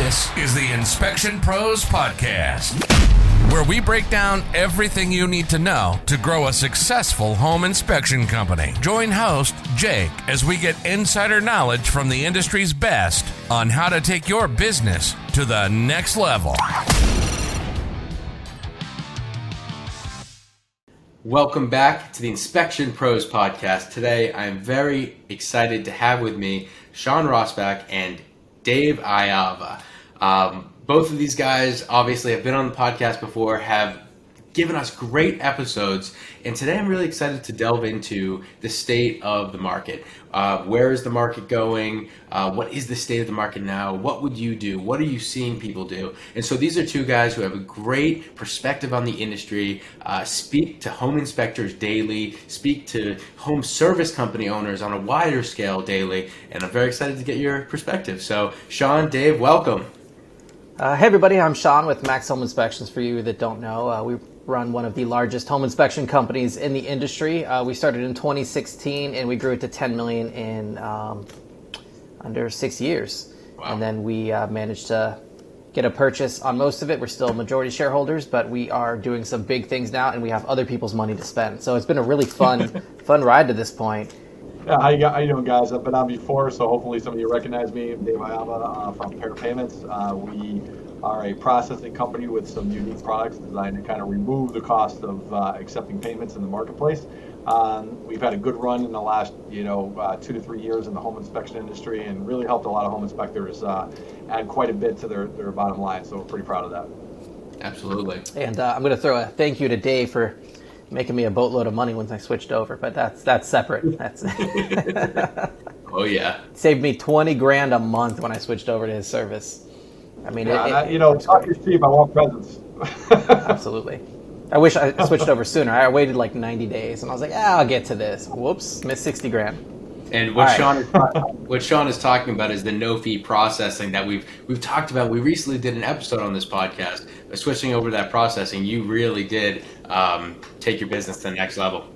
This is the Inspection Pros Podcast, where we break down everything you need to know to grow a successful home inspection company. Join host Jake as we get insider knowledge from the industry's best on how to take your business to the next level. Welcome back to the Inspection Pros Podcast. Today, I'm very excited to have with me Shawn Rossbach and d.iava. Both of these guys obviously have been on the podcast before, have given us great episodes, and today I'm really excited to delve into the state of the market. Where is the market going? What is the state of the market now? What would you do? What are you seeing people do? And so these are two guys who have a great perspective on the industry, speak to home inspectors daily, speak to home service company owners on a wider scale daily, and I'm very excited to get your perspective. So Shawn, Dave, welcome. Hey everybody, I'm Shawn with Max Home Inspections. For you that don't know, we run one of the largest home inspection companies in the industry. We started in 2016 and we grew it to 10 million in under 6 years. Wow. And then we managed to get a purchase on most of it. We're still majority shareholders, but we are doing some big things now and we have other people's money to spend. So it's been a really fun ride to this point. Yeah, how you doing, guys? I've been on before, so hopefully some of you recognize me. I'm d.iava from Pair Payments. We are a processing company with some unique products designed to kind of remove the cost of accepting payments in the marketplace. We've had a good run in the last 2 to 3 years in the home inspection industry, and really helped a lot of home inspectors add quite a bit to their bottom line. So we're pretty proud of that. Absolutely. And I'm going to throw a thank you to Dave for making me a boatload of money once I switched over, but that's separate. That's Oh yeah. saved me $20,000 a month when I switched over to his service. I mean, talk is cheap. I want presents. Absolutely. I wish I switched over sooner. I waited like 90 days, and I was like, I'll get to this. Whoops, missed $60,000. And what Shawn is talking about is the no-fee processing that we've talked about. We recently did an episode on this podcast. By switching over to that processing, you really did take your business to the next level.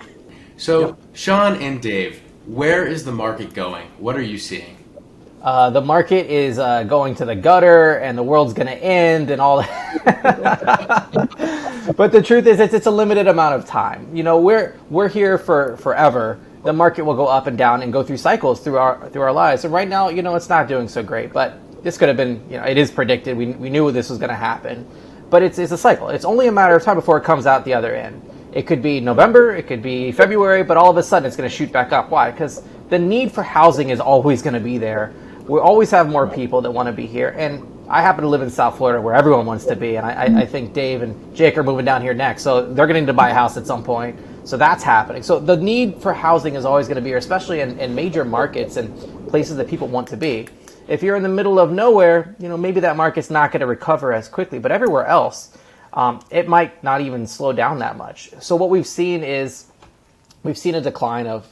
So, yep. Shawn and Dave, where is the market going? What are you seeing? The market is going to the gutter, and the world's going to end, and all that. But the truth is, it's a limited amount of time. We're here for forever. The market will go up and down and go through cycles through our lives. And right now, it's not doing so great. But this could have been, it is predicted. We knew this was going to happen. But it's a cycle. It's only a matter of time before it comes out the other end. It could be November, it could be February, but all of a sudden it's going to shoot back up. Why? Because the need for housing is always going to be there. We always have more people that want to be here. And I happen to live in South Florida where everyone wants to be. And I think Dave and Jake are moving down here next. So they're going to need to buy a house at some point. So that's happening. So the need for housing is always going to be here, especially in major markets and places that people want to be. If you're in the middle of nowhere, maybe that market's not going to recover as quickly. But everywhere else, it might not even slow down that much. So what we've seen is a decline of,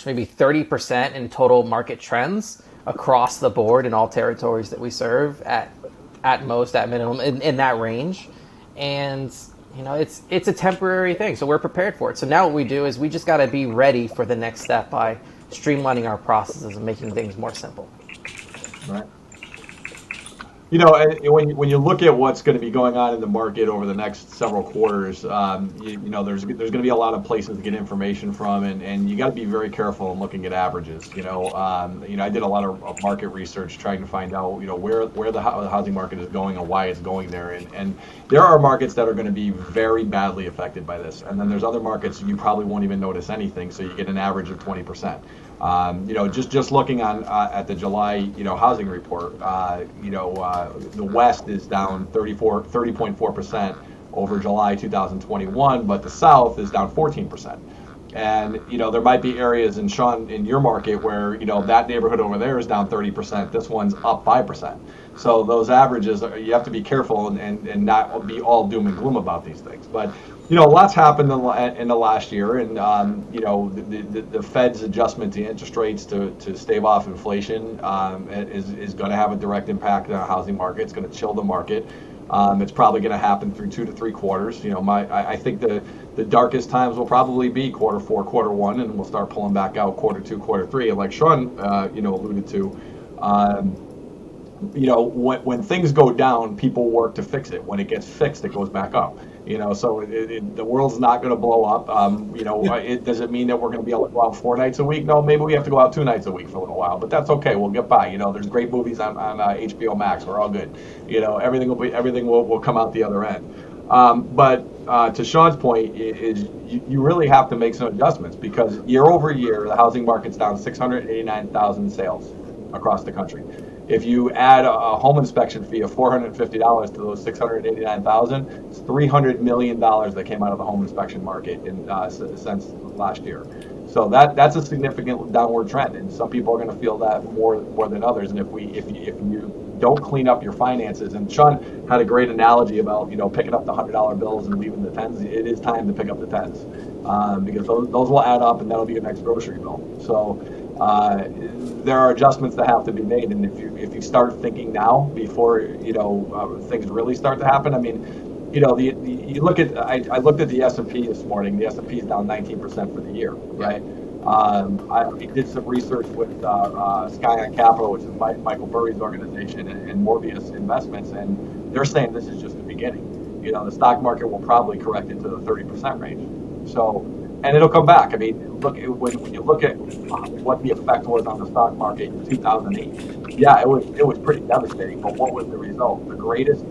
maybe 30% in total market trends across the board in all territories that we serve at most, at minimum, in that range. And it's a temporary thing, so we're prepared for it. So now what we do is we just got to be ready for the next step by streamlining our processes and making things more simple. Right. When you look at what's going to be going on in the market over the next several quarters, there's going to be a lot of places to get information from, and you got to be very careful in looking at averages. I did a lot of market research trying to find out, where the housing market is going and why it's going there, and there are markets that are going to be very badly affected by this, and then there's other markets you probably won't even notice anything, so you get an average of 20%. Just looking at the July, housing report, the West is down 30.4% over July 2021, but the South is down 14%. And, there might be areas in your market where, that neighborhood over there is down 30%, this one's up 5%. So those averages, you have to be careful and not be all doom and gloom about these things. But, lots happened in the last year, and, the Fed's adjustment to interest rates to stave off inflation is going to have a direct impact on the housing market. It's going to chill the market. It's probably going to happen through 2 to 3 quarters. I think the darkest times will probably be quarter 4, quarter 1, and we'll start pulling back out quarter 2, quarter 3. And like Shawn, alluded to, when things go down, people work to fix it. When it gets fixed, it goes back up. So the world's not going to blow up. Does it mean that we're going to be able to go out 4 nights a week? No, maybe we have to go out 2 nights a week for a little while, but that's okay. We'll get by. There's great movies on HBO Max. We're all good. Everything will come out the other end. But to Shawn's point, is you really have to make some adjustments, because year over year, the housing market's down 689,000 sales across the country. If you add a home inspection fee of $450 to those 689,000, it's $300 million that came out of the home inspection market since last year. So that's a significant downward trend, and some people are going to feel that more than others. And if you don't clean up your finances, and Shawn had a great analogy about picking up the $100 bills and leaving the tens. It is time to pick up the tens, because those will add up, and that'll be your next grocery bill. So there are adjustments that have to be made, and if you start thinking now before things really start to happen. I mean, you look at I looked at the S&P this morning. The S&P is down 19% for the year, right? I did some research with Scion Capital, which is Michael Burry's organization, and Morbius Investments, and they're saying this is just the beginning. The stock market will probably correct into the 30% range. So, and it'll come back. I mean, look, when you look at what the effect was on the stock market in 2008, yeah, it was pretty devastating. But what was the result? The greatest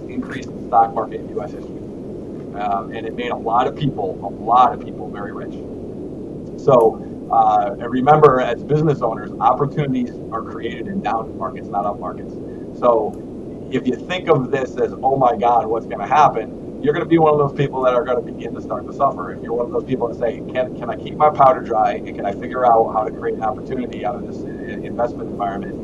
increase in the stock market in U.S. history, and it made a lot of people very rich. So, and remember, as business owners, opportunities are created in down markets, not up markets. So, if you think of this as, oh my God, what's going to happen? You're going to be one of those people that are going to begin to start to suffer. If you're one of those people that say, can I keep my powder dry, and can I figure out how to create an opportunity out of this investment environment,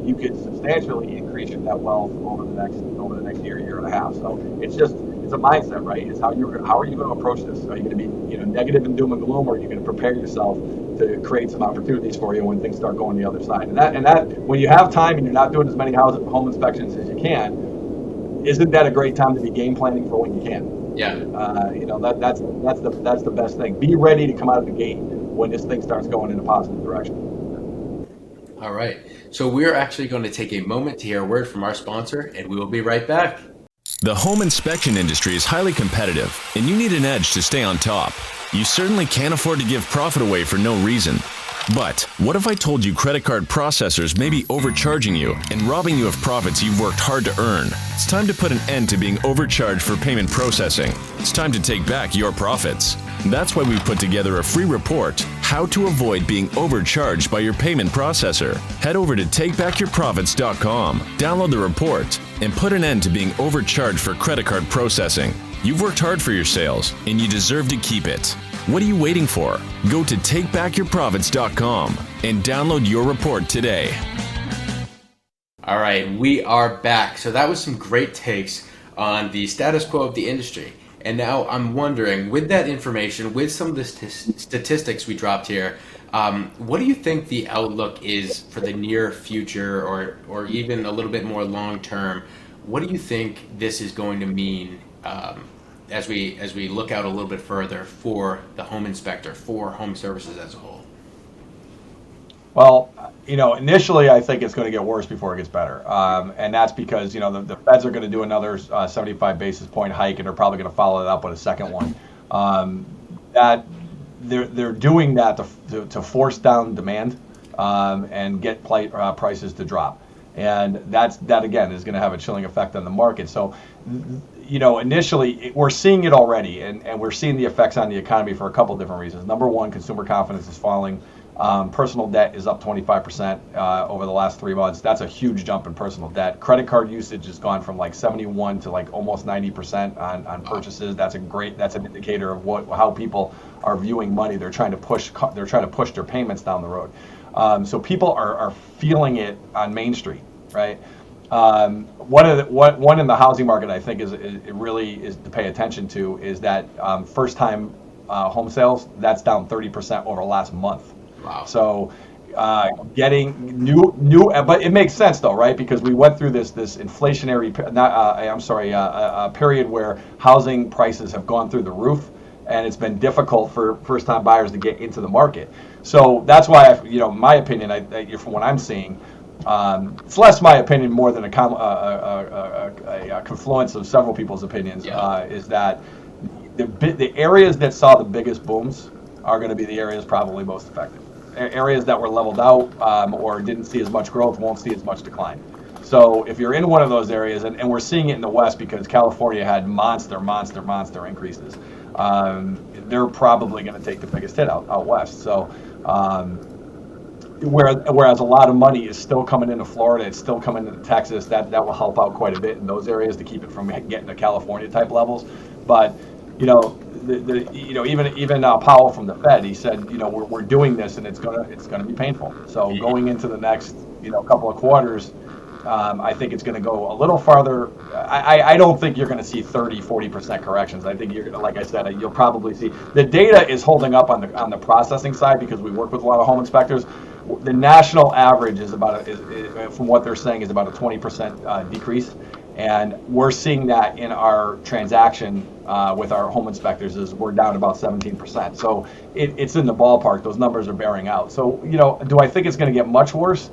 you could substantially increase your net wealth over the next year and a half. So it's a mindset, right? It's how are you going to approach this? Are you going to be negative and doom and gloom, or are you going to prepare yourself to create some opportunities for you when things start going the other side? And that when you have time and you're not doing as many home inspections as you can, isn't that a great time to be game planning for when you can? Yeah. That's the best thing. Be ready to come out of the gate when this thing starts going in a positive direction. All right. So we're actually going to take a moment to hear a word from our sponsor, and we will be right back. The home inspection industry is highly competitive, and you need an edge to stay on top. You certainly can't afford to give profit away for no reason. But what if I told you credit card processors may be overcharging you and robbing you of profits you've worked hard to earn? It's time to put an end to being overcharged for payment processing. It's time to take back your profits. That's why we've put together a free report, How to Avoid Being Overcharged by Your Payment Processor. Head over to takebackyourprofits.com, download the report, and put an end to being overcharged for credit card processing. You've worked hard for your sales, and you deserve to keep it. What are you waiting for? Go to takebackyourprofits.com and download your report today. All right, we are back. So that was some great takes on the status quo of the industry. And now I'm wondering, with that information, with some of the statistics we dropped here, what do you think the outlook is for the near future, or even a little bit more long term? What do you think this is going to mean as we look out a little bit further for the home inspector, for home services as a whole? Well, initially I think it's going to get worse before it gets better, and that's because the Feds are going to do another 75 basis point hike, and they're probably going to follow it up with a second one. That they're doing that to force down demand and get prices to drop, and that again is going to have a chilling effect on the market. So, initially we're seeing it already, and we're seeing the effects on the economy for a couple of different reasons. Number one, consumer confidence is falling. Personal debt is up 25% over the last 3 months. That's a huge jump in personal debt. Credit card usage has gone from like 71 to like almost 90% on purchases. That's an indicator of how people are viewing money. They're trying to push their payments down the road. So people are feeling it on Main Street, right? One in the housing market I think it really is to pay attention to is that first time home sales, that's down 30% over the last month. Wow. So getting new, but it makes sense though, right? Because we went through this inflationary, a period where housing prices have gone through the roof, and it's been difficult for first-time buyers to get into the market. So that's why, my opinion, from what I'm seeing, It's less my opinion more than a confluence of several people's opinions. Is that the areas that saw the biggest booms are going to be the areas probably most affected. Areas that were leveled out or didn't see as much growth won't see as much decline. So if you're in one of those areas, and we're seeing it in the West because California had monster increases, they're probably going to take the biggest hit out West. So whereas a lot of money is still coming into Florida, it's still coming into Texas, that will help out quite a bit in those areas to keep it from getting to California type levels. But even Powell from the Fed, he said, we're doing this and it's gonna be painful. So going into the next couple of quarters, I think it's going to go a little farther. I don't think you're going to see 30-40% corrections. I think like I said, you'll probably see the data is holding up on the processing side because we work with a lot of home inspectors. The national average is from what they're saying, is about a 20% decrease. And we're seeing that in our transaction with our home inspectors is we're down about 17%. So it's in the ballpark. Those numbers are bearing out. So, do I think it's going to get much worse?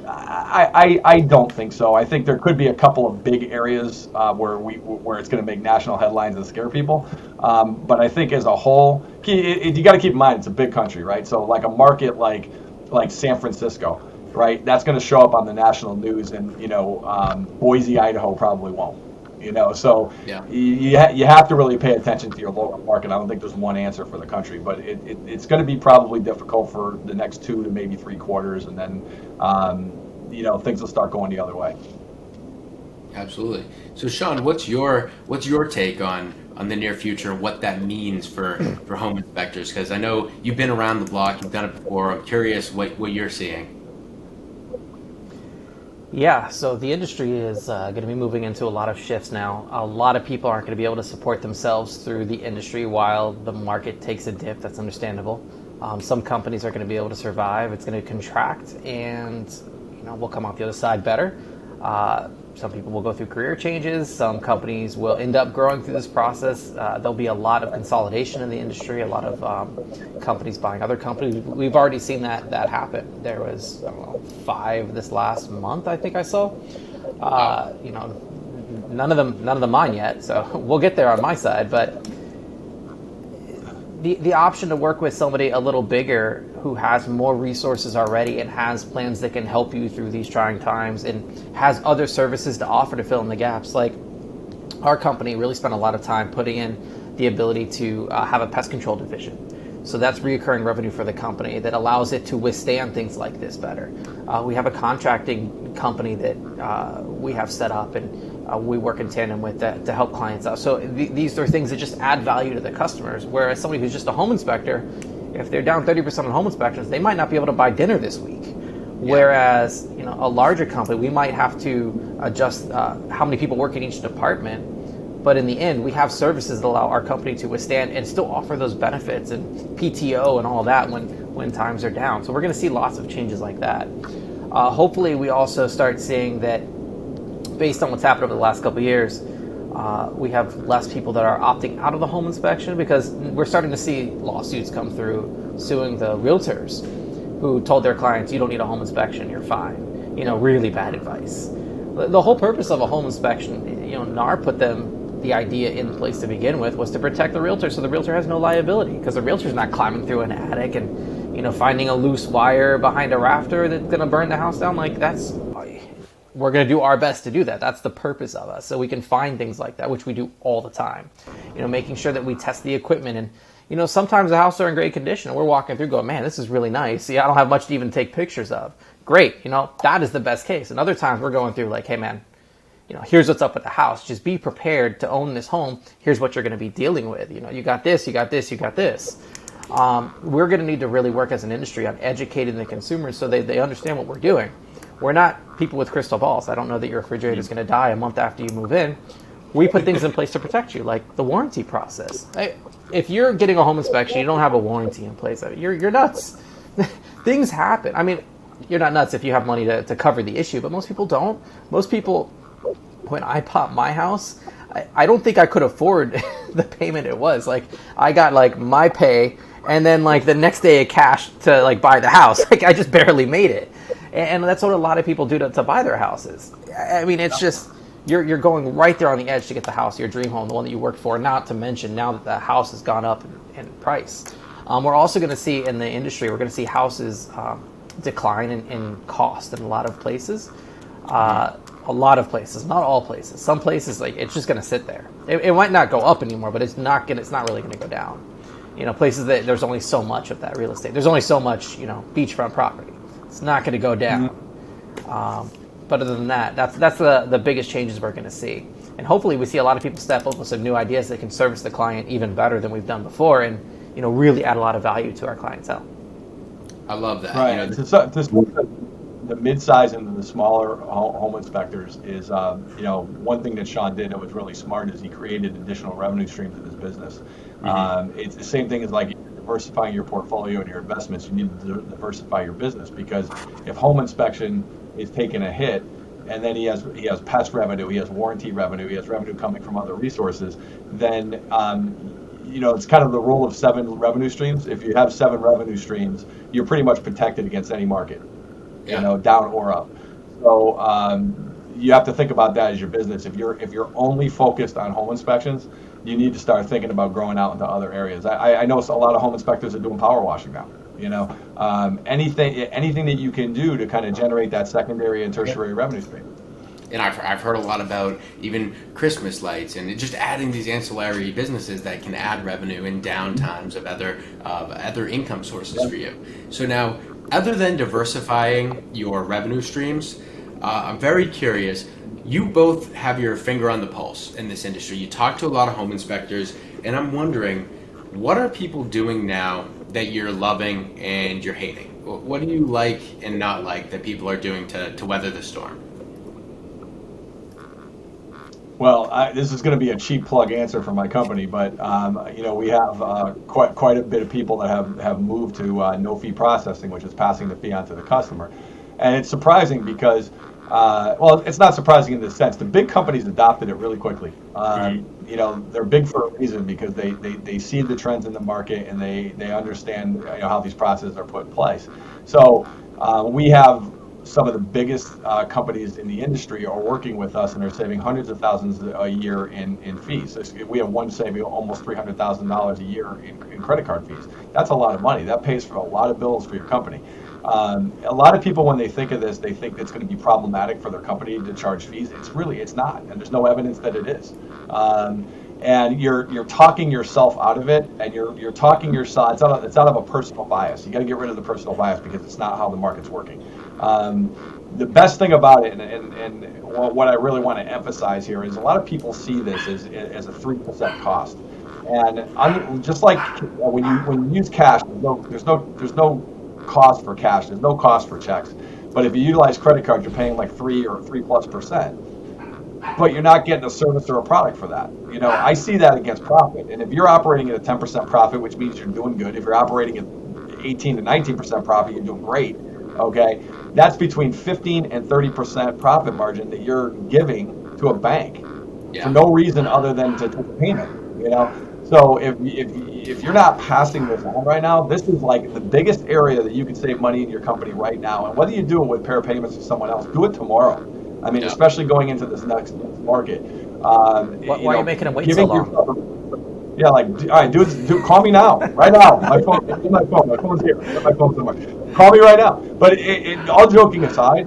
I don't think so. I think there could be a couple of big areas where it's going to make national headlines and scare people. But I think as a whole, you got to keep in mind it's a big country, right? So like a market like San Francisco, right? That's going to show up on the national news, and Boise, Idaho probably won't. So you have to really pay attention to your local market. I don't think there's one answer for the country, but it's going to be probably difficult for the next 2 to maybe 3 quarters, and then things will start going the other way. Absolutely. So Shawn, what's your take on the near future, what that means for home inspectors? Because I know you've been around the block, you've done it before. I'm curious what you're seeing. Yeah, so the industry is going to be moving into a lot of shifts now. A lot of people aren't going to be able to support themselves through the industry while the market takes a dip. That's understandable. Some companies are going to be able to survive. It's going to contract, and we'll come out the other side better. Some people will go through career changes. Some companies will end up growing through this process. There'll be a lot of consolidation in the industry, a lot of companies buying other companies. We've already seen that happen. There was 5 this last month, I think I saw. None of them mine yet, so we'll get there on my side. But the option to work with somebody a little bigger who has more resources already and has plans that can help you through these trying times and has other services to offer to fill in the gaps. Like our company really spent a lot of time putting in the ability to have a pest control division. So that's recurring revenue for the company that allows it to withstand things like this better. We have a contracting company that we have set up, and we work in tandem with that to help clients out. So these are things that just add value to the customers. Whereas somebody who's just a home inspector, if they're down 30% on home inspections, they might not be able to buy dinner this week. Whereas a larger company, we might have to adjust how many people work in each department. But in the end, we have services that allow our company to withstand and still offer those benefits and PTO and all that when times are down. So we're going to see lots of changes like that. Hopefully, we also start seeing that based on what's happened over the last couple of years, we have less people that are opting out of the home inspection because we're starting to see lawsuits come through suing the realtors who told their clients, you don't need a home inspection, you're fine. Really bad advice. The whole purpose of a home inspection, NAR put the idea in place to begin with was to protect the realtor so the realtor has no liability, because the realtor's not climbing through an attic and finding a loose wire behind a rafter that's going to burn the house down. We're going to do our best to do that. That's the purpose of us. So we can find things like that, which we do all the time. Making sure that we test the equipment. And, sometimes the houses are in great condition. And we're walking through going, man, this is really nice. See, I don't have much to even take pictures of. Great. That is the best case. And other times we're going through like, hey, man, here's what's up with the house. Just be prepared to own this home. Here's what you're going to be dealing with. You got this, you got this, you got this. We're going to need to really work as an industry on educating the consumers so they understand what we're doing. We're not people with crystal balls. I don't know that your refrigerator is going to die a month after you move in. We put things in place to protect you, like the warranty process. If you're getting a home inspection, you don't have a warranty in place. You're nuts. Things happen. I mean, you're not nuts if you have money to cover the issue, but most people don't. Most people, when I bought my house, I don't think I could afford the payment it was. Like, I got like my pay and then like the next day of cash to like buy the house. Like, I just barely made it. And that's what a lot of people do to buy their houses. I mean, it's just, you're going right there on the edge to get the house, your dream home, the one that you worked for, not to mention now that the house has gone up in price. We're also going to see in the industry, we're going to see houses decline in cost in a lot of places. A lot of places, not all places. Some places, like, it's just going to sit there. It might not go up anymore, but it's not really going to go down. Places that there's only so much of that real estate. There's only so much, beachfront property. It's not going to go down. But other than that, that's the biggest changes we're going to see. And hopefully we see a lot of people step up with some new ideas that can service the client even better than we've done before, and really add a lot of value to our clientele. I love that. Right. The mid-size and the smaller home inspectors is, one thing that Shawn did that was really smart is he created additional revenue streams in his business. It's the same thing as like diversifying your portfolio and your investments. You need to diversify your business, because if home inspection is taking a hit, and then he has pest revenue, he has warranty revenue, he has revenue coming from other resources, then it's kind of the rule of 7 revenue streams. If you have 7 revenue streams, you're pretty much protected against any market. Down or up. So you have to think about that as your business. If you're only focused on home inspections, you need to start thinking about growing out into other areas. I know a lot of home inspectors are doing power washing now. Anything that you can do to kind of generate that secondary and tertiary revenue stream. And I've heard a lot about even Christmas lights and just adding these ancillary businesses that can add revenue in downtimes of other income sources for you. So now, other than diversifying your revenue streams, I'm very curious. You both have your finger on the pulse in this industry. You talk to a lot of home inspectors, and I'm wondering, what are people doing now that you're loving and you're hating? What do you like and not like that people are doing to weather the storm? Well, this is going to be a cheap plug answer for my company, but we have quite a bit of people that have moved to no-fee processing, which is passing the fee on to the customer. And it's surprising because, it's not surprising in the sense the big companies adopted it really quickly. They're big for a reason, because they see the trends in the market, and they understand how these processes are put in place. So we have some of the biggest companies in the industry are working with us, and they're saving hundreds of thousands a year in fees. So we have one saving almost $300,000 a year in credit card fees. That's a lot of money. That pays for a lot of bills for your company. A lot of people, when they think of this, they think it's going to be problematic for their company to charge fees. It's not, and there's no evidence that it is. And you're talking yourself out of it, and you're talking yourself. It's out of a personal bias. You got to get rid of the personal bias, because it's not how the market's working. The best thing about it, and what I really want to emphasize here, is a lot of people see this as a 3% cost. And just like when you use cash, there's no cost for cash. There's no cost for checks. But if you utilize credit cards, you're paying like 3 or 3+%. But you're not getting a service or a product for that. I see that against profit. And if you're operating at a 10% profit, which means you're doing good. If you're operating at 18 to 19% profit, you're doing great. Okay, that's between 15 and 30% profit margin that you're giving to a bank for no reason other than to take a payment. So if you're not passing this on right now, this is like the biggest area that you can save money in your company right now. And whether you do it with pair payments to someone else, do it tomorrow. I mean, especially going into this next market. Why are you making them wait so long? Yeah, all right, dude, call me now, right now. My phone's here. My phone's somewhere. Call me right now. But all joking aside,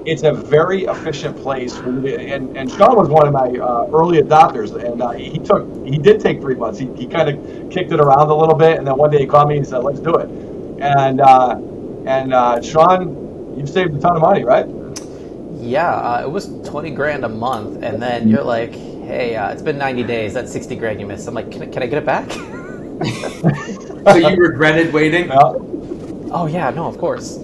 it's a very efficient place for you. And Shawn was one of my early adopters, and he did take 3 months. He kind of kicked it around a little bit, and then one day he called me and said, "Let's do it." And Shawn, you've saved a ton of money, right? Yeah, it was $20,000 a month, and then you're like, "Hey, it's been 90 days. That's $60,000 you missed." I'm like, "Can I get it back?" So you regretted waiting? Yeah. Oh yeah, no, of course.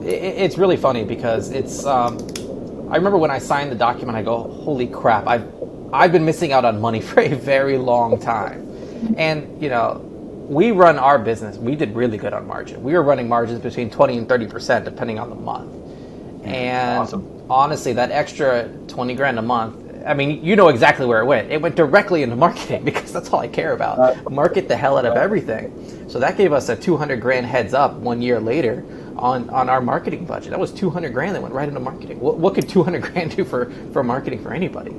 It's really funny because it's. I remember when I signed the document, I go, "Holy crap! I've been missing out on money for a very long time," and we run our business. We did really good on margin. We were running margins between 20 and 30% depending on the month. And awesome. Honestly, that extra $20,000 a month, I mean, you know exactly where it went. It went directly into marketing, because that's all I care about. Market the hell out of everything. So that gave us a $200,000 heads up 1 year later on our marketing budget. That was $200,000 that went right into marketing. What could $200,000 do for marketing for anybody?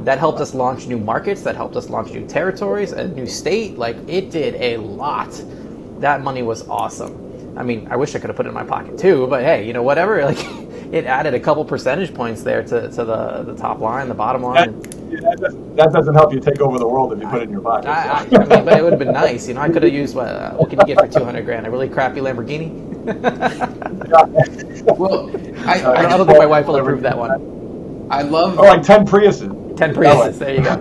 That helped us launch new markets. That helped us launch new territories, a new state. Like, it did a lot. That money was awesome. I mean, I wish I could have put it in my pocket too, but hey, whatever. Like, it added a couple percentage points there to the top line, the bottom line. That doesn't help you take over the world if you put it in your pocket. I mean, but it would have been nice. I could have used what can you get for $200,000? A really crappy Lamborghini? Well, I don't think my wife will approve that one. I love like 10 Priuses. 10 Priuses. There you go.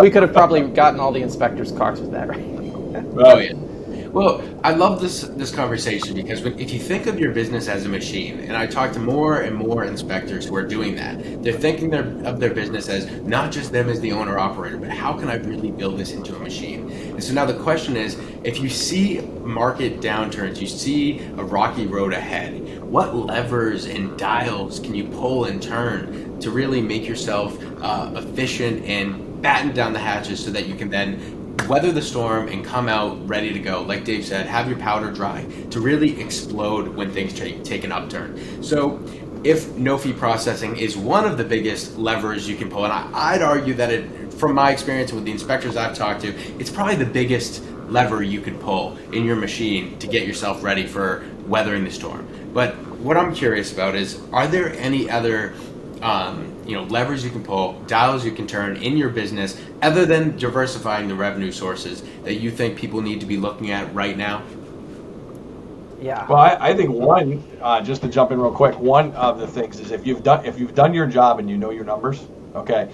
We could have probably gotten all the inspectors' cars with that, right? Oh yeah. Well, I love this conversation because if you think of your business as a machine, and I talk to more and more inspectors who are doing that, they're thinking of their business as not just them as the owner-operator, but how can I really build this into a machine? And so now the question is, if you see market downturns, you see a rocky road ahead, what levers and dials can you pull and turn to really make yourself efficient and batten down the hatches so that you can then weather the storm and come out ready to go? Like Dave said, have your powder dry to really explode when things take an upturn. So if no-fee processing is one of the biggest levers you can pull, and I'd argue that from my experience with the inspectors I've talked to, it's probably the biggest lever you could pull in your machine to get yourself ready for weathering the storm. But what I'm curious about is, are there any other levers you can pull, dials you can turn in your business, other than diversifying the revenue sources, that you think people need to be looking at right now? Yeah. Well, I think one, just to jump in real quick, one of the things is if you've done your job and you know your numbers, okay,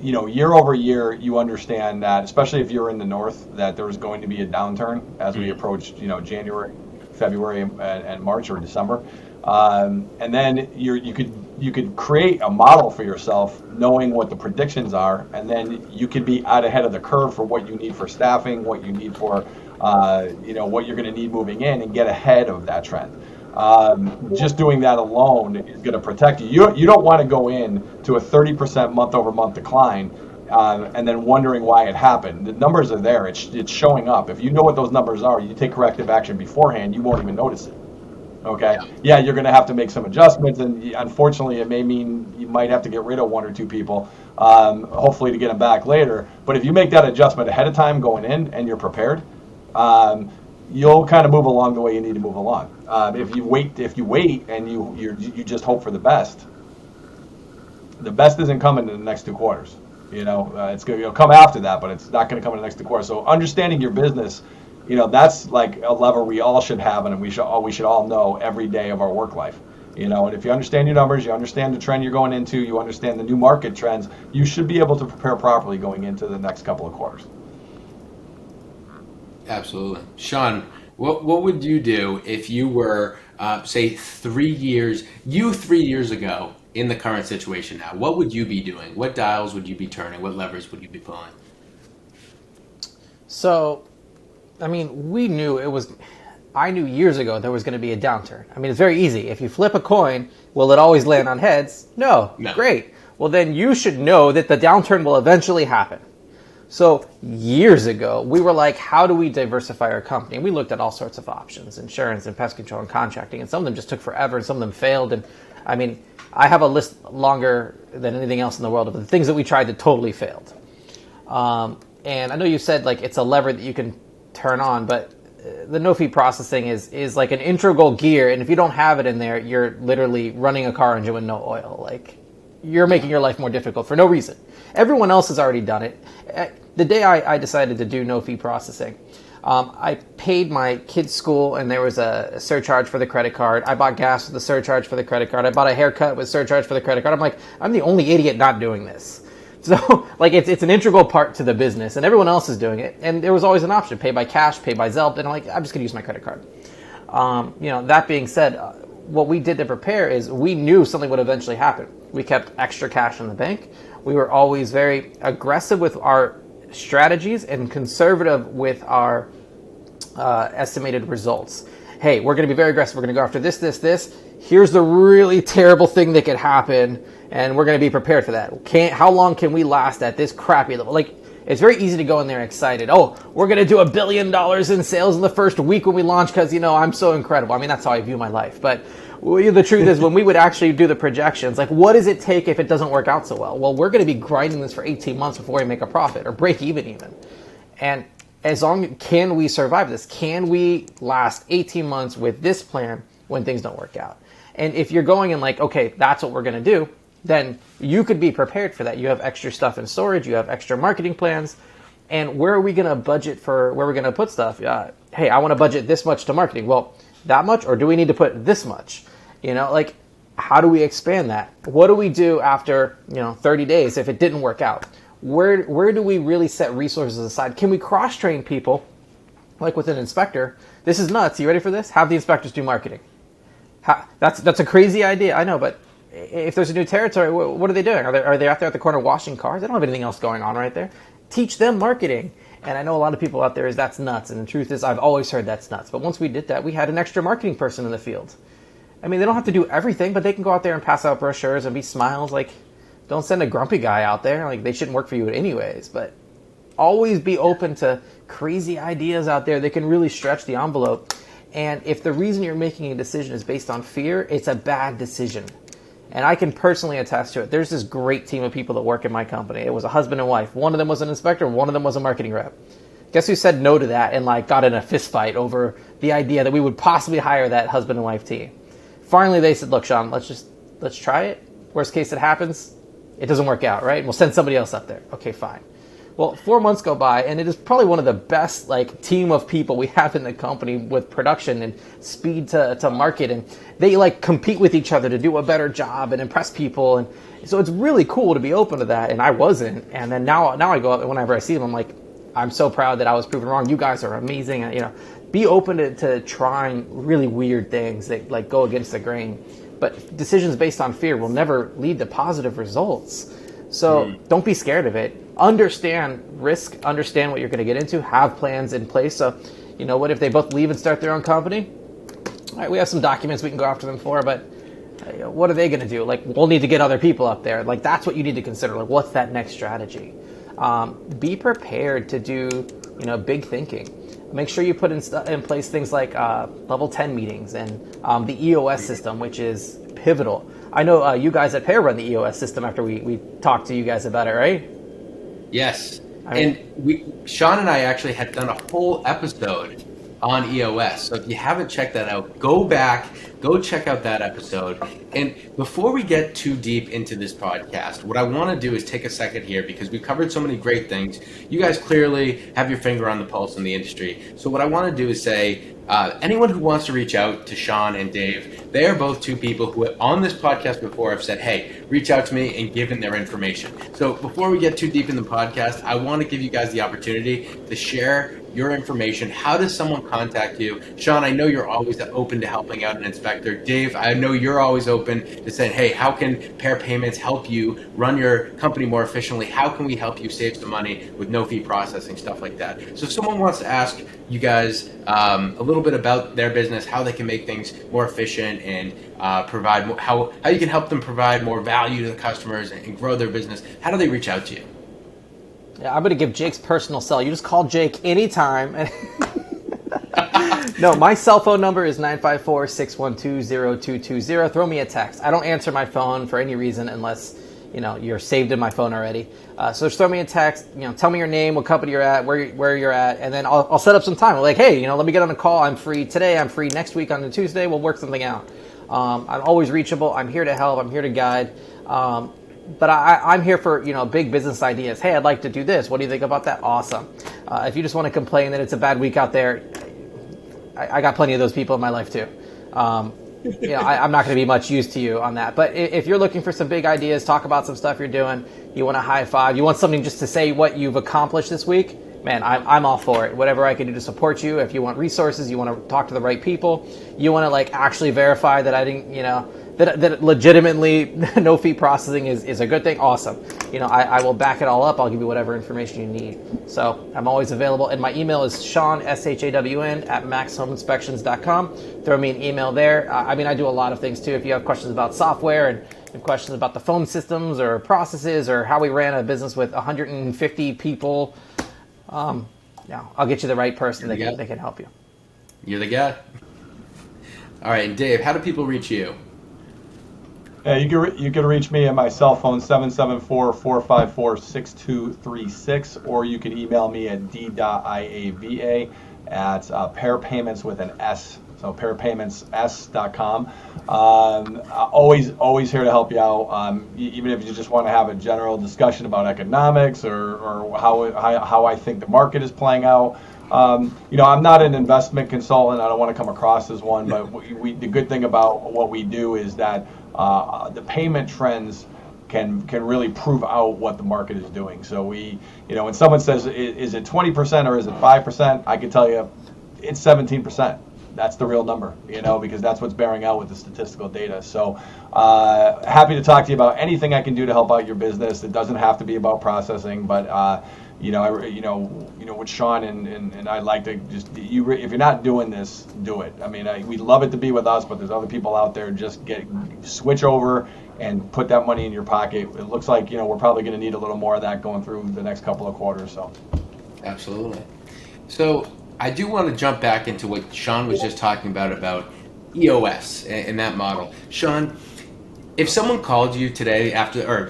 year over year, you understand that, especially if you're in the north, that there's going to be a downturn as we approach, January, February, and March or December. And then you could create a model for yourself, knowing what the predictions are, and then you could be out ahead of the curve for what you need for staffing, what you need for, what you're going to need moving in, and get ahead of that trend. Just doing that alone is going to protect you. You don't want to go in to a 30% month-over-month decline and then wondering why it happened. The numbers are there. It's showing up. If you know what those numbers are, you take corrective action beforehand, you won't even notice it. Okay. Yeah, you're going to have to make some adjustments, and unfortunately, it may mean you might have to get rid of one or two people, hopefully to get them back later. But if you make that adjustment ahead of time going in, and you're prepared, you'll kind of move along the way you need to move along. If you wait, and you just hope for the best isn't coming in the next 2 quarters. It's going to come after that, but it's not going to come in the next 2 quarters. So understanding your business, that's like a lever we all should have, and we should all know every day of our work life. And if you understand your numbers, you understand the trend you're going into, you understand the new market trends, you should be able to prepare properly going into the next couple of quarters. Absolutely. Shawn, what would you do if you were, say, 3 years ago in the current situation now? What would you be doing? What dials would you be turning? What levers would you be pulling? So, I mean, I knew years ago there was going to be a downturn. I mean, it's very easy. If you flip a coin, will it always land on heads? No. Great. Well, then you should know that the downturn will eventually happen. So years ago, we were like, how do we diversify our company? And we looked at all sorts of options, insurance and pest control and contracting, and some of them just took forever and some of them failed. And I mean, I have a list longer than anything else in the world of the things that we tried that totally failed. And I know you said like it's a lever that you can turn on, but the no-fee processing is like an integral gear, and if you don't have it in there, you're literally running a car engine with no oil. Like, you're making your life more difficult for no reason. Everyone else has already done it. The day I decided to do no-fee processing, I paid my kids' school, and there was a surcharge for the credit card. I bought gas with a surcharge for the credit card. I bought a haircut with surcharge for the credit card. I'm like, I'm the only idiot not doing this. So, like, it's an integral part to the business, and everyone else is doing it. And there was always an option: pay by cash, pay by Zelle. And I'm like, I'm just going to use my credit card. That being said, what we did to prepare is we knew something would eventually happen. We kept extra cash in the bank. We were always very aggressive with our strategies and conservative with our estimated results. Hey, we're going to be very aggressive. We're going to go after this. Here's the really terrible thing that could happen, and we're going to be prepared for that. How long can we last at this crappy level? Like, It's very easy to go in there excited. Oh, we're going to do $1 billion in sales in the first week when we launch because, I'm so incredible. I mean, that's how I view my life. But the truth is, when we would actually do the projections, like, what does it take if it doesn't work out so well? Well, we're going to be grinding this for 18 months before we make a profit or break even. And can we survive this? Can we last 18 months with this plan when things don't work out? And if you're going in like, okay, that's what we're going to do, then you could be prepared for that. You have extra stuff in storage, you have extra marketing plans, and where are we going to budget for where we're going to put stuff? Hey, I want to budget this much to marketing. Well, that much, or do we need to put this much? Like, how do we expand that? What do we do after 30 days if it didn't work out? Where do we really set resources aside? Can we cross-train people, like with an inspector? This is nuts. You ready for this? Have the inspectors do marketing. That's a crazy idea, I know, but if there's a new territory, what are they doing? Are they out there at the corner washing cars? They don't have anything else going on right there. Teach them marketing. And I know a lot of people out there that's nuts. And the truth is, I've always heard that's nuts. But once we did that, we had an extra marketing person in the field. I mean, they don't have to do everything, but they can go out there and pass out brochures and be smiles. Like, don't send a grumpy guy out there. Like, they shouldn't work for you anyways. But always be open to crazy ideas out there that can really stretch the envelope. And if the reason you're making a decision is based on fear, it's a bad decision. And I can personally attest to it. There's this great team of people that work in my company. It was a husband and wife. One of them was an inspector, one of them was a marketing rep. Guess who said no to that and got in a fist fight over the idea that we would possibly hire that husband and wife team? Finally, they said, look, Shawn, let's try it. Worst case it happens, it doesn't work out, right? We'll send somebody else up there. Okay, fine. Well, 4 months go by, and it is probably one of the best team of people we have in the company with production and speed to market, and they compete with each other to do a better job and impress people, and so it's really cool to be open to that. And I wasn't, and then now I go up, and whenever I see them, I'm like, I'm so proud that I was proven wrong. You guys are amazing, and be open to trying really weird things that go against the grain. But decisions based on fear will never lead to positive results. So don't be scared of it. Understand risk, understand what you're going to get into, have plans in place. So, what if they both leave and start their own company? All right, we have some documents we can go after them for, but what are they going to do? We'll need to get other people up there. That's what you need to consider. What's that next strategy? Be prepared to do, big thinking. Make sure you put in place things like level 10 meetings and the EOS system, which is pivotal. I know you guys at Pear run the EOS system after we talked to you guys about it, right? Yes. Shawn and I actually had done a whole episode on EOS. So if you haven't checked that out, go check out that episode. And before we get too deep into this podcast, what I want to do is take a second here because we've covered so many great things. You guys clearly have your finger on the pulse in the industry. So what I want to do is say, anyone who wants to reach out to Shawn and Dave, they are both two people who on this podcast before have said, hey, reach out to me and given their information. So before we get too deep in the podcast, I want to give you guys the opportunity to share your information. How does someone contact you? Shawn, I know you're always open to helping out an inspector. Dave, I know you're always open to saying, hey, how can Pear Payments help you run your company more efficiently? How can we help you save some money with no fee processing, stuff like that? So if someone wants to ask you guys a little bit about their business, how they can make things more efficient and provide more, how you can help them provide more value to the customers and grow their business, how do they reach out to you? Yeah, I'm going to give Jake's personal cell. You just call Jake anytime. No, my cell phone number is 954-612-0220. Throw me a text. I don't answer my phone for any reason unless, you're saved in my phone already. So just throw me a text, tell me your name, what company you're at, where you're at, and then I'll set up some time. I'm like, hey, let me get on a call. I'm free today. I'm free next week on a Tuesday. We'll work something out. I'm always reachable. I'm here to help. I'm here to guide. But I'm here for, big business ideas. Hey, I'd like to do this. What do you think about that? Awesome. If you just want to complain that it's a bad week out there, I got plenty of those people in my life too. I'm not going to be much use to you on that. But if you're looking for some big ideas, talk about some stuff you're doing, you want a high five, you want something just to say what you've accomplished this week, man, I'm all for it. Whatever I can do to support you. If you want resources, you want to talk to the right people, you want to actually verify that I didn't, that legitimately no fee processing is a good thing. Awesome. I will back it all up. I'll give you whatever information you need. So I'm always available. And my email is Shawn, SHAWN, @maxhomeinspections.com. Throw me an email there. I do a lot of things too. If you have questions about software and asking questions about the phone systems or processes or how we ran a business with 150 people, I'll get you the right person that can help you. You're the guy. All right, and Dave, how do people reach you? Yeah, you can reach me at my cell phone, 774-454-6236, or you can email me at d.iava at pairpayments with an S, so pairpayments.com. Always here to help you out, even if you just want to have a general discussion about economics or how I think the market is playing out. I'm not an investment consultant. I don't want to come across as one, but the good thing about what we do is that the payment trends can really prove out what the market is doing. So when someone says, is it 20% or is it 5%? I can tell you it's 17%. That's the real number, because that's what's bearing out with the statistical data. So happy to talk to you about anything I can do to help out your business. It doesn't have to be about processing, but with Shawn and I like to just if you're not doing this, do it. I mean, we'd love it to be with us, but there's other people out there. Just switch over and put that money in your pocket. It looks like we're probably going to need a little more of that going through the next couple of quarters. So, absolutely. So I do want to jump back into what Shawn was just talking about EOS and that model. Shawn, if someone called you today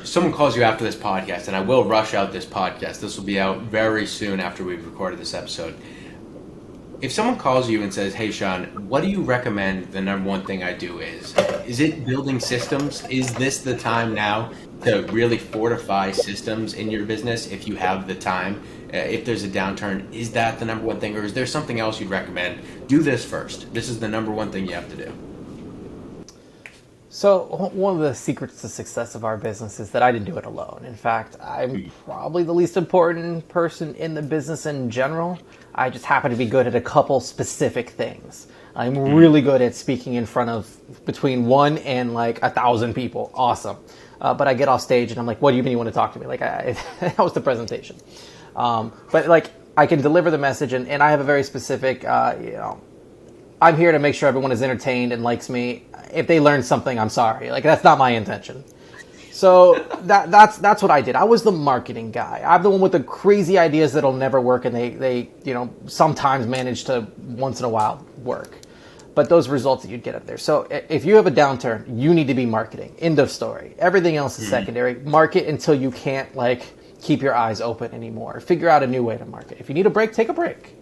someone calls you after this podcast, and I will rush out this podcast, this will be out very soon after we've recorded this episode. If someone calls you and says, hey Shawn, what do you recommend the number one thing I do is? Is it building systems? Is this the time now to really fortify systems in your business if you have the time? If there's a downturn, is that the number one thing, or is there something else you'd recommend? Do this first. This is the number one thing you have to do. So one of the secrets to success of our business is that I didn't do it alone. In fact, I'm probably the least important person in the business in general. I just happen to be good at a couple specific things. I'm really good at speaking in front of between 1 and 1,000 people. Awesome. But I get off stage and I'm like, what do you mean you want to talk to me? That was the presentation. But I can deliver the message and I have a very specific, I'm here to make sure everyone is entertained and likes me. If they learn something, I'm sorry. That's not my intention. So that's what I did. I was the marketing guy. I'm the one with the crazy ideas that'll never work, and they sometimes manage to once in a while work. But those results that you'd get up there. So if you have a downturn, you need to be marketing. End of story. Everything else is secondary. Market until you can't keep your eyes open anymore. Figure out a new way to market. If you need a break, take a break.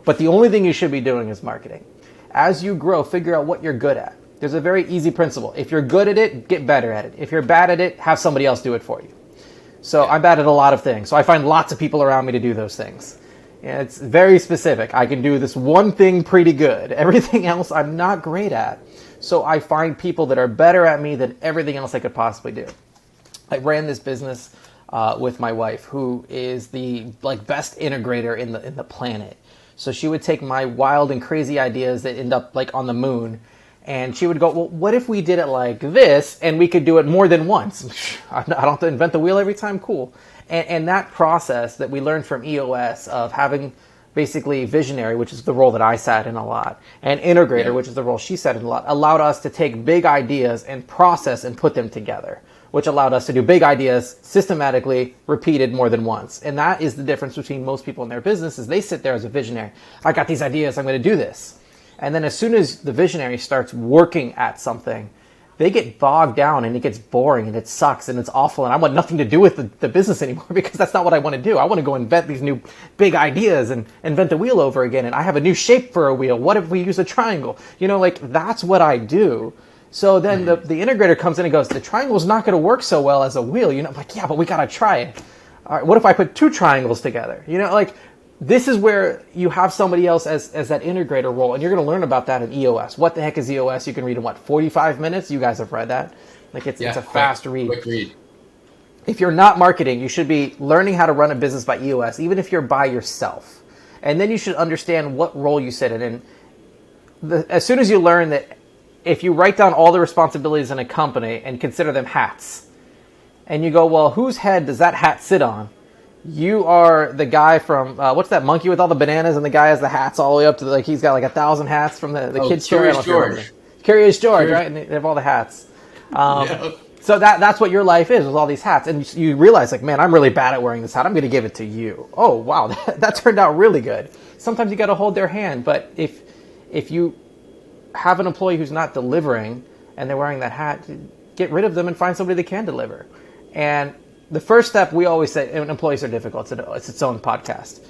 But the only thing you should be doing is marketing. As you grow, figure out what you're good at. There's a very easy principle. If you're good at it, get better at it. If you're bad at it, have somebody else do it for you. So I'm bad at a lot of things. So I find lots of people around me to do those things. And it's very specific. I can do this one thing pretty good. Everything else I'm not great at. So I find people that are better at me than everything else I could possibly do. I ran this business with my wife, who is the best integrator in the planet. So she would take my wild and crazy ideas that end up on the moon, and she would go, well, what if we did it like this and we could do it more than once? I don't have to invent the wheel every time. Cool. And that process that we learned from EOS of having basically visionary, which is the role that I sat in a lot, and integrator, which is the role she sat in a lot, allowed us to take big ideas and process and put them together, which allowed us to do big ideas systematically, repeated more than once. And that is the difference between most people in their businesses. They sit there as a visionary. I got these ideas, I'm going to do this. And then as soon as the visionary starts working at something, they get bogged down and it gets boring and it sucks and it's awful and I want nothing to do with the business anymore because that's not what I want to do. I want to go invent these new big ideas and invent the wheel over again, and I have a new shape for a wheel. What if we use a triangle? That's what I do. So then the integrator comes in and goes, the triangle's not going to work so well as a wheel. I'm like, yeah, but we got to try it. All right, what if I put two triangles together? This is where you have somebody else as that integrator role, and you're going to learn about that in EOS. What the heck is EOS? You can read in 45 minutes? You guys have read that. It's a fast read. Quick read. If you're not marketing, you should be learning how to run a business by EOS, even if you're by yourself. And then you should understand what role you sit in. And as soon as you learn that if you write down all the responsibilities in a company and consider them hats, and you go, well, whose head does that hat sit on? You are the guy from, what's that monkey with all the bananas and the guy has the hats all the way up to, he's got 1,000 hats from the kid's store. Curious George. Curious George, right? And they have all the hats. So that's what your life is with all these hats. And you realize, like, man, I'm really bad at wearing this hat. I'm going to give it to you. Oh, wow, that turned out really good. Sometimes you got to hold their hand. But if you have an employee who's not delivering and they're wearing that hat, get rid of them and find somebody that can deliver. And the first step, we always say, and employees are difficult. It's its own podcast.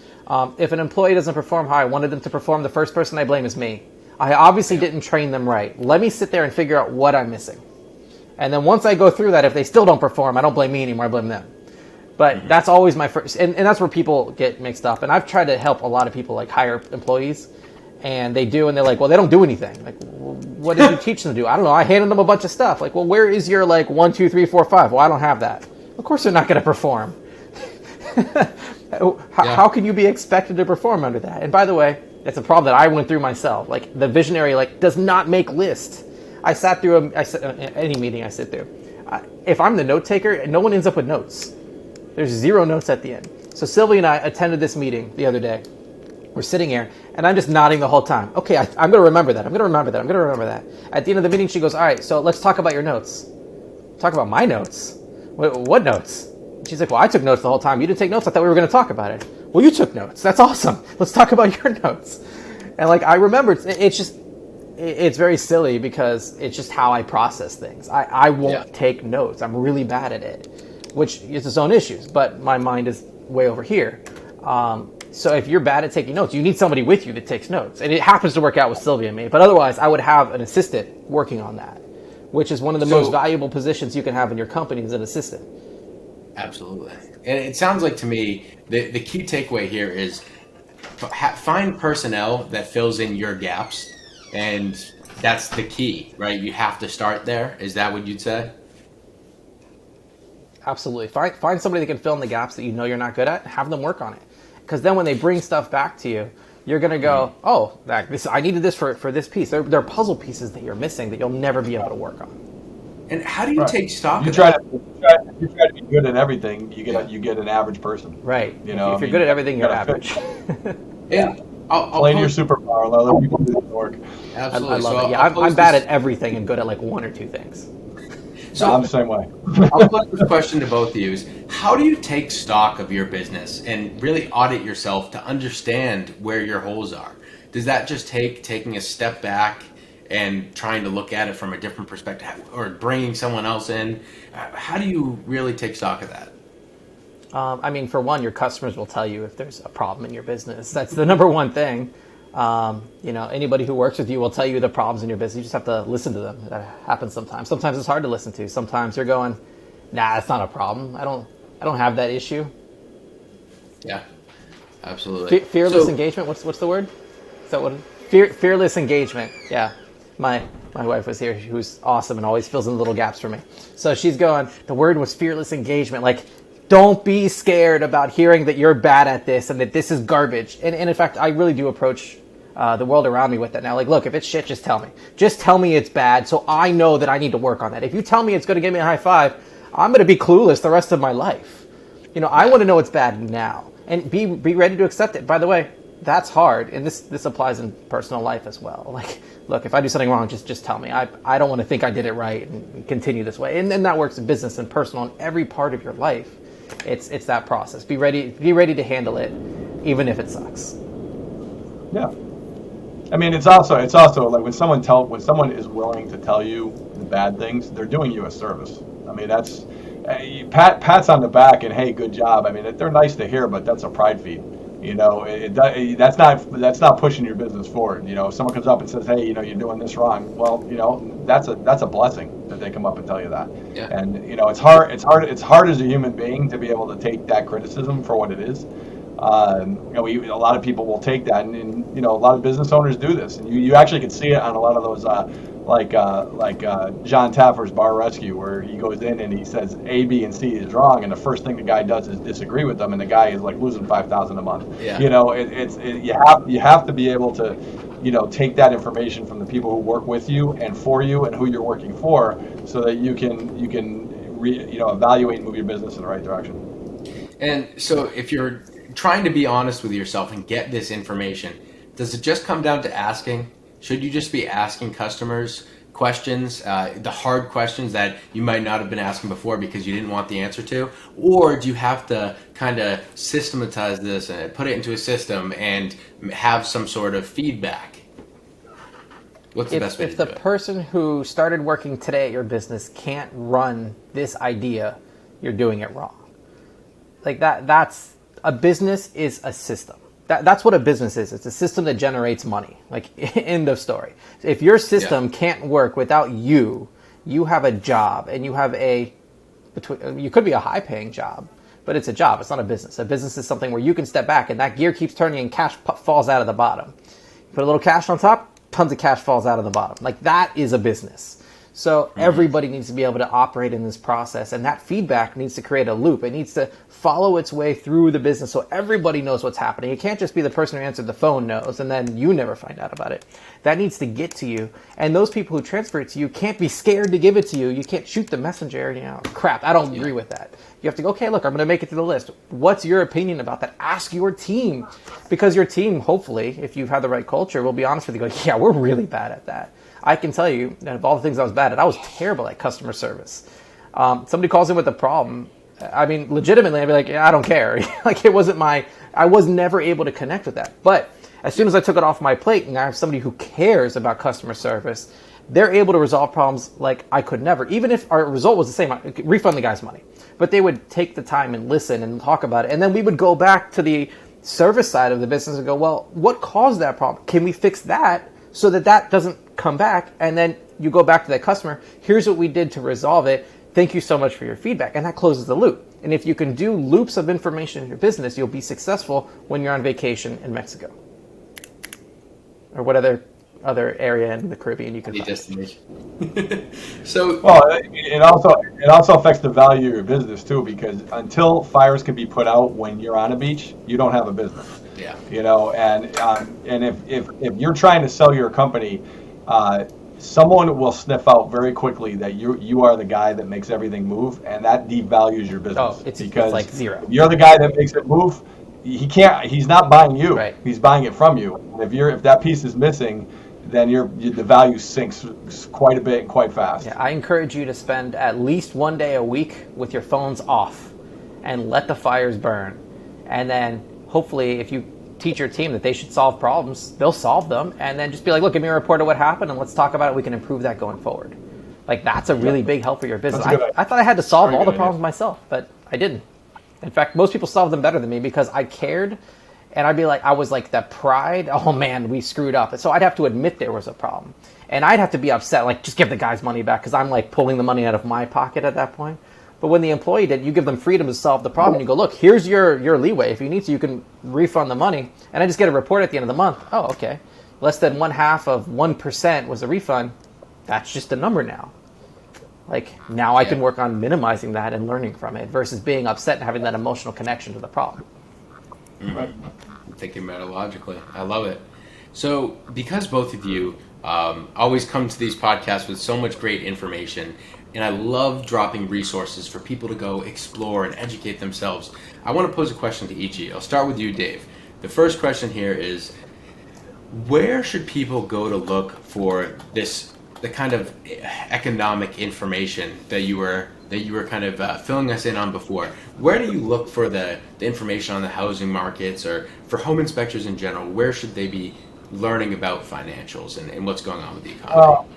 If an employee doesn't perform how I wanted them to perform, the first person I blame is me. I obviously didn't train them right. Let me sit there and figure out what I'm missing. And then once I go through that, if they still don't perform, I don't blame me anymore, I blame them. But that's always my first, and that's where people get mixed up. And I've tried to help a lot of people like hire employees, and they do, and they're like, well, they don't do anything. Like, well, what did you teach them to do? I don't know, I handed them a bunch of stuff. Like, well, where is your like 1, 2, 3, 4, 5? Well, I don't have that. Of course they're not going to perform. How can you be expected to perform under that? And by the way, it's a problem that I went through myself. Like, the visionary does not make lists. I sat through any meeting I sit through. If I'm the note taker, no one ends up with notes. There's 0 notes at the end. So Sylvie and I attended this meeting the other day. We're sitting here, and I'm just nodding the whole time. Okay, I'm going to remember that. I'm going to remember that. I'm going to remember that. At the end of the meeting, she goes, all right, so let's talk about your notes. Talk about my notes? What notes? She's like, well, I took notes the whole time. You didn't take notes? I thought we were going to talk about it. Well, you took notes. That's awesome. Let's talk about your notes. And like, I remember, it's very silly because it's just how I process things. I won't take notes. I'm really bad at it, which is its own issues, but my mind is way over here. So if you're bad at taking notes, you need somebody with you that takes notes. And it happens to work out with Sylvia and me, but otherwise I would have an assistant working on that, which is one of the most valuable positions you can have in your company as an assistant. Absolutely. And it sounds like to me, the key takeaway here is find personnel that fills in your gaps. And that's the key, right? You have to start there. Is that what you'd say? Absolutely. Find somebody that can fill in the gaps that you know you're not good at. Have them work on it. Because then when they bring stuff back to you, you're going to go, oh, I needed this for this piece. There are puzzle pieces that you're missing that you'll never be able to work on. And how do you take stock of that? You try to be good at everything, you get an average person. Right. If you're good at everything, you're average. Yeah. Play your superpower. Let other people do the work. Absolutely. I love it. Yeah, I'm bad at everything and good at like 1 or 2 things. So I'm the same way. I'll put this question to both of you: how do you take stock of your business and really audit yourself to understand where your holes are? Does that just take taking a step back and trying to look at it from a different perspective, or bringing someone else in? How do you really take stock of that? I mean, for one, your customers will tell you if there's a problem in your business. That's the number one thing. Anybody who works with you will tell you the problems in your business. You just have to listen to them. That happens sometimes. Sometimes it's hard to listen to. Sometimes you're going, nah, it's not a problem. I don't have that issue. Yeah, absolutely. Fearless engagement. What's the word? Is that what? Fearless engagement. Yeah. My wife was here, who's awesome and always fills in little gaps for me. So she's going, the word was fearless engagement. Like, don't be scared about hearing that you're bad at this and that this is garbage. And in fact, I really do approach the world around me with that now. Like, look, if it's shit, just tell me. Just tell me it's bad so I know that I need to work on that. If you tell me it's going to give me a high five, I'm going to be clueless the rest of my life. I want to know it's bad now. And be ready to accept it. By the way, that's hard. And this applies in personal life as well. Like, look, if I do something wrong, just tell me. I don't want to think I did it right and continue this way. And then that works in business and personal in every part of your life. It's that process. Be ready to handle it, even if it sucks. Yeah. I mean, it's also like when someone is willing to tell you the bad things, they're doing you a service. I mean, that's pats on the back and hey, good job. I mean, they're nice to hear, but that's a pride feed. That's not pushing your business forward. If someone comes up and says, hey, you're doing this wrong. Well, that's a blessing that they come up and tell you that. Yeah. And it's hard as a human being to be able to take that criticism for what it is. A lot of people will take that, and a lot of business owners do this, and you actually can see it on a lot of those like John Taffer's Bar Rescue, where he goes in and he says A, B, and C is wrong, and the first thing the guy does is disagree with them, and the guy is like losing $5,000 a month. Yeah. You have to be able to take that information from the people who work with you and for you and who you're working for, so that you can evaluate and move your business in the right direction. And so if you're trying to be honest with yourself and get this information, does it just come down to asking? Should you just be asking customers questions, the hard questions that you might not have been asking before because you didn't want the answer to? Or do you have to kind of systematize this and put it into a system and have some sort of feedback? What's the best way to do it? If the person who started working today at your business can't run this idea, you're doing it wrong. Like that's a business is a system. That's what a business is. It's a system that generates money. Like, end of story. If your system can't work without you, you have a job, and you have you could be a high-paying job, but it's a job. It's not a business. A business is something where you can step back, and that gear keeps turning, and cash falls out of the bottom. Put a little cash on top, tons of cash falls out of the bottom. Like, that is a business. So everybody needs to be able to operate in this process, and that feedback needs to create a loop. It needs to follow its way through the business so everybody knows what's happening. It can't just be the person who answered the phone knows, and then you never find out about it. That needs to get to you, and those people who transfer it to you can't be scared to give it to you. You can't shoot the messenger, crap, I don't agree with that. You have to go, okay, look, I'm going to make it to the list. What's your opinion about that? Ask your team, because your team, hopefully, if you've had the right culture, will be honest with you, go, yeah, we're really bad at that. I can tell you that of all the things I was bad at, I was terrible at customer service. Somebody calls in with a problem. I mean, legitimately, I'd be like, yeah, I don't care. Like, it wasn't I was never able to connect with that. But as soon as I took it off my plate and I have somebody who cares about customer service, they're able to resolve problems like I could never. Even if our result was the same, refund the guy's money. But they would take the time and listen and talk about it. And then we would go back to the service side of the business and go, well, what caused that problem? Can we fix that so that doesn't come back? And then you go back to that customer. Here's what we did to resolve it. Thank you so much for your feedback. And that closes the loop. And if you can do loops of information in your business, you'll be successful when you're on vacation in Mexico. Or what other area in the Caribbean you can find. Destination. So, well, it also affects the value of your business too, because until fires can be put out when you're on a beach, you don't have a business. Yeah. And if you're trying to sell your company, someone will sniff out very quickly that you are the guy that makes everything move, and that devalues your business. Oh, it's like zero. If you're the guy that makes it move, he's not buying you. Right. He's buying it from you. If that piece is missing, then the value sinks quite a bit and quite fast. Yeah, I encourage you to spend at least one day a week with your phones off and let the fires burn. And then hopefully if you teach your team that they should solve problems, they'll solve them. And then just be like, look, give me a report of what happened and let's talk about it. We can improve that going forward. Like, that's a really big help for your business. I thought I had to solve all the problems myself, but I didn't. In fact, most people solve them better than me because I cared. And I'd be like, I was like that pride. Oh man, we screwed up. And so I'd have to admit there was a problem. And I'd have to be upset, like, just give the guys money back, because I'm like pulling the money out of my pocket at that point. But when the employee did, you give them freedom to solve the problem. You go, look, here's your leeway. If you need to, you can refund the money. And I just get a report at the end of the month. Oh, okay. Less than 1/2% was a refund. That's just a number now. Like, now I can work on minimizing that and learning from it versus being upset and having that emotional connection to the problem. I'm thinking about it logically. I love it. So, because both of you always come to these podcasts with so much great information, and I love dropping resources for people to go explore and educate themselves, I want to pose a question to each of you. I'll start with you, Dave. The first question here is, where should people go to look for the kind of economic information that you were kind of filling us in on before? Where do you look for the information on the housing markets, or for home inspectors in general? Where should they be learning about financials and what's going on with the economy?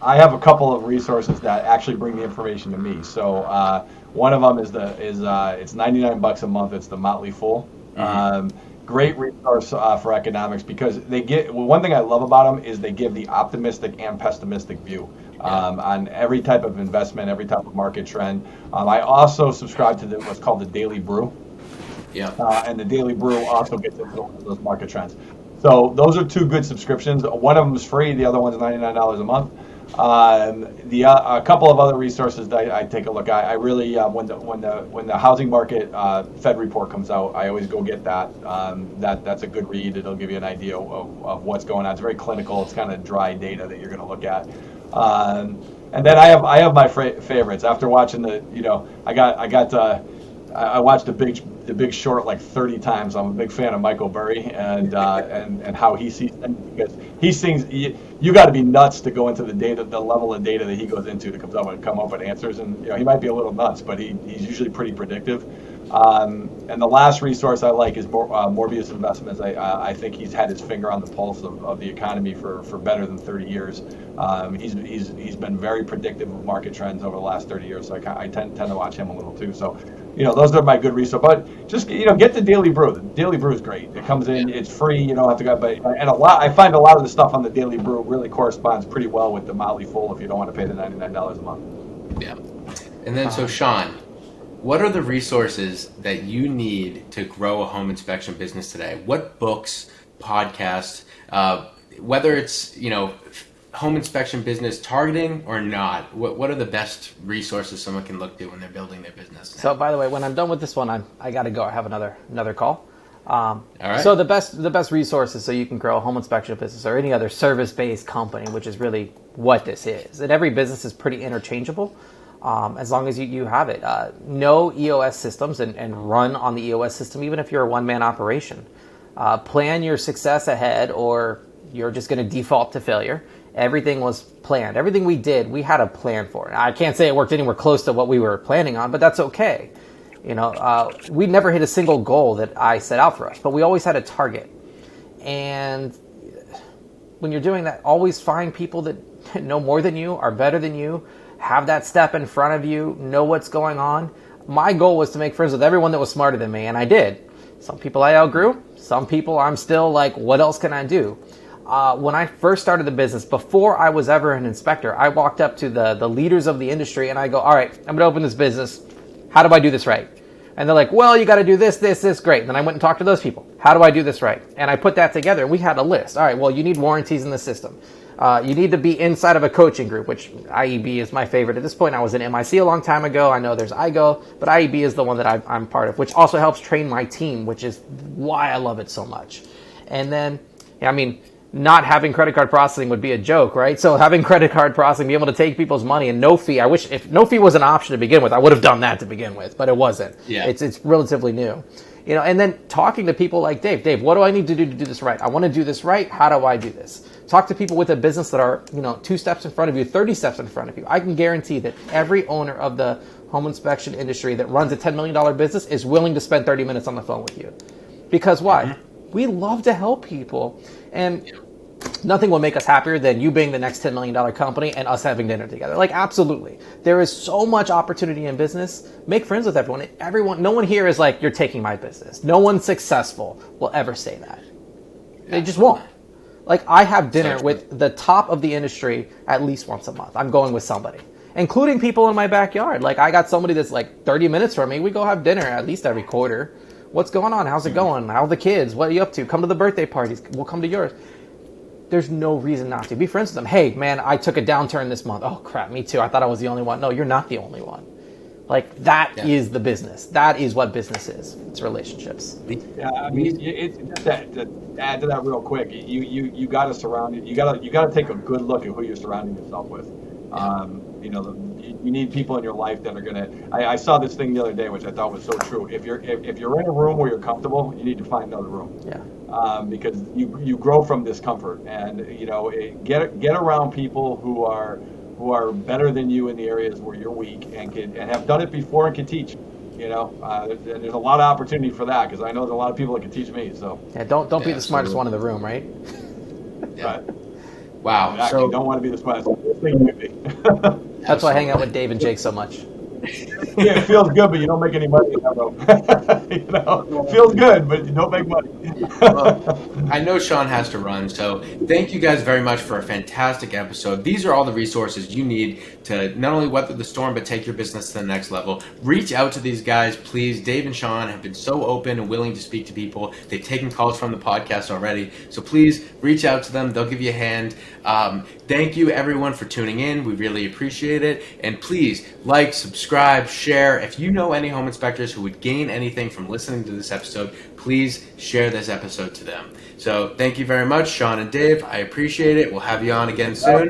I have a couple of resources that actually bring the information to me. So one of them is it's $99 a month. It's the Motley Fool. Great resource for economics, because one thing I love about them is they give the optimistic and pessimistic view on every type of investment, every type of market trend. I also subscribe to what's called the Daily Brew. Yeah. And the Daily Brew also gets into those market trends. So those are two good subscriptions. One of them is free. The other one's $99 a month. A couple of other resources that I take a look at. I really when the housing market Fed report comes out, I always go get that. That's a good read. It'll give you an idea of what's going on. It's very clinical. It's kind of dry data that you're going to look at. And then I have my favorites. After watching I watched The Big Short like 30 times. I'm a big fan of Michael Burry and how he sees things, because he sees, you you got to be nuts to go into the level of data that he goes into to come up with answers. And he might be a little nuts, but he's usually pretty predictive. And the last resource I like is Morbius Investments. I think he's had his finger on the pulse of the economy for better than 30 years. He's been very predictive of market trends over the last 30 years. So I tend to watch him a little too. So, those are my good resources. But just, get the Daily Brew. The Daily Brew is great. It comes in, it's free. You don't have to go. And I find a lot of the stuff on the Daily Brew really corresponds pretty well with the Motley Fool if you don't want to pay the $99 a month. Yeah. And then, so Shawn, what are the resources that you need to grow a home inspection business today? What books, podcasts, whether it's, home inspection business targeting or not, what are the best resources someone can look to when they're building their business now? So, by the way, when I'm done with this one, I got to go. I have another call. All right. So the best resources so you can grow a home inspection business or any other service-based company, which is really what this is. And every business is pretty interchangeable. As long as you have it. Know EOS systems and run on the EOS system, even if you're a one-man operation. Plan your success ahead, or you're just going to default to failure. Everything was planned. Everything we did, we had a plan for it. I can't say it worked anywhere close to what we were planning on, but that's okay. We never hit a single goal that I set out for us, but we always had a target. And when you're doing that, always find people that know more than you, are better than you, have that step in front of you, know what's going on. My goal was to make friends with everyone that was smarter than me, and I did. Some people I outgrew. Some people I'm still like, what else can I do? When I first started the business, before I was ever an inspector, I walked up to the leaders of the industry and I go, all right, I'm going to open this business. How do I do this right? And they're like, well, you got to do this, great. And then I went and talked to those people. How do I do this right? And I put that together and we had a list. All right, well, you need warranties in the system. You need to be inside of a coaching group, which IEB is my favorite. At this point, I was in MIC a long time ago. I know there's IGO, but IEB is the one that I'm part of, which also helps train my team, which is why I love it so much. And then, not having credit card processing would be a joke, right? So having credit card processing, be able to take people's money and no fee. I wish if no fee was an option to begin with, I would have done that to begin with, but it wasn't. Yeah. It's relatively new. And then talking to people like Dave. Dave, what do I need to do this right? I want to do this right. How do I do this? Talk to people with a business that are, 2 steps in front of you, 30 steps in front of you. I can guarantee that every owner of the home inspection industry that runs a $10 million business is willing to spend 30 minutes on the phone with you. Because why? Mm-hmm. We love to help people. And nothing will make us happier than you being the next $10 million company and us having dinner together. Like, absolutely. There is so much opportunity in business. Make friends with everyone. No one here is like, you're taking my business. No one successful will ever say that. They just won't. Like, I have dinner with the top of the industry at least once a month. I'm going with somebody, including people in my backyard. Like, I got somebody that's like 30 minutes from me. We go have dinner at least every quarter. What's going on? How's it going? How are the kids? What are you up to? Come to the birthday parties. We'll come to yours. There's no reason not to. Be friends with them. Hey, man, I took a downturn this month. Oh, crap, me too. I thought I was the only one. No, you're not the only one. Like, that is the business. That is what business is. It's relationships. Yeah, it's just to add to that real quick. You got to surround it. You got to take a good look at who you're surrounding yourself with. You need people in your life that are gonna. I saw this thing the other day, which I thought was so true. If you're in a room where you're comfortable, you need to find another room. Yeah. Because you grow from discomfort, and get around people who are better than you in the areas where you're weak and have done it before and can teach. There's a lot of opportunity for that, because I know there's a lot of people that can teach me. So don't be the smartest one in the room, right? Yeah. Right. Wow. Exactly. So don't want to be the smartest one. That's why I hang out with Dave and Jake so much. Yeah, it feels good, but you don't make any money in that room. It feels good, but you don't make money. Well, I know Shawn has to run, so thank you guys very much for a fantastic episode. These are all the resources you need to not only weather the storm, but take your business to the next level. Reach out to these guys, please. Dave and Shawn have been so open and willing to speak to people. They've taken calls from the podcast already, so please reach out to them. They'll give you a hand. Thank you, everyone, for tuning in. We really appreciate it. And please like, subscribe, share. If you know any home inspectors who would gain anything from listening to this episode, please share this episode to them. So thank you very much, Shawn and Dave. I appreciate it. We'll have you on again soon.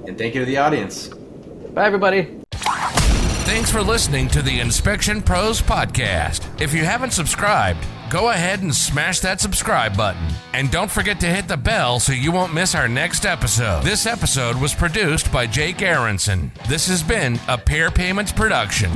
And thank you to the audience. Bye, everybody. Thanks for listening to the Inspection Pros Podcast. If you haven't subscribed, go ahead and smash that subscribe button. And don't forget to hit the bell so you won't miss our next episode. This episode was produced by Jake Aronson. This has been a Pair Payments production.